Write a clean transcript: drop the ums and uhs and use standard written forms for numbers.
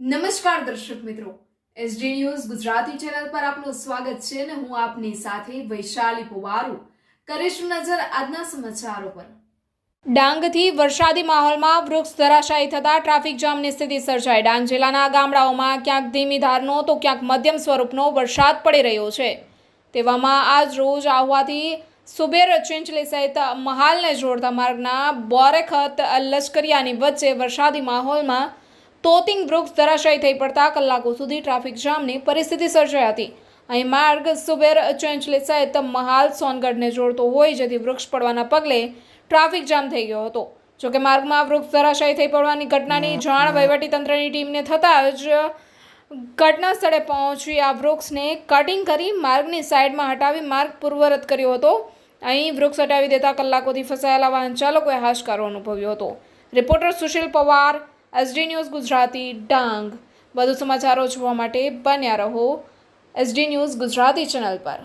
નમસ્કાર દર્શક મિત્રો, એસડી ન્યૂઝ ગુજરાતી ચેનલ પર આપનું સ્વાગત છે અને હું આપની સાથે વૈશાલી પુવારુ કરીશું નજર આજના સમાચારો પર। ડાંગથી વરસાદી માહોલમાં વૃક્ષ ધરાશાયી થતા ટ્રાફિક જામની સ્થિતિ સર્જાઈ। ડાંગ જિલ્લાના ગામડાઓમાં ક્યાંક ધીમી ધારનો તો ક્યાંક મધ્યમ સ્વરૂપનો વરસાદ પડી રહ્યો છે। તેવામાં આજ રોજ આહવાથી સુબેર ચિંચલી સહિત મહાલને જોડતા માર્ગના બોરેખત લશ્કરિયાની વચ્ચે વરસાદી માહોલમાં તોતિંગ વૃક્ષ ધરાશાયી થઈ પડતા કલાકો સુધી ટ્રાફિક જામની પરિસ્થિતિ સર્જાઈ હતી। અહીં માર્ગ સુબેર ચિંચલી સહિત મહાલ સોનગઢને જોડતો હોય જેથી વૃક્ષ પડવાના પગલે ટ્રાફિક જામ થઈ ગયો હતો। જોકે માર્ગમાં વૃક્ષ ધરાશાયી થઈ પડવાની ઘટનાની જાણ વહીવટીતંત્રની ટીમને થતાં જ ઘટના સ્થળે પહોંચી આ વૃક્ષને કટિંગ કરી માર્ગની સાઈડમાં હટાવી માર્ગ પૂર્વવત કર્યો હતો। અહીં વૃક્ષ હટાવી દેતા કલાકોથી ફસાયેલા વાહન ચાલકોએ હાશકારો અનુભવ્યો હતો। Reporter Sushil Pawar, SD news Gujarati, Dang. વધુ સમાચારો જોવા માટે બન્યા રહો એસડી ન્યૂઝ ગુજરાતી ચેનલ પર।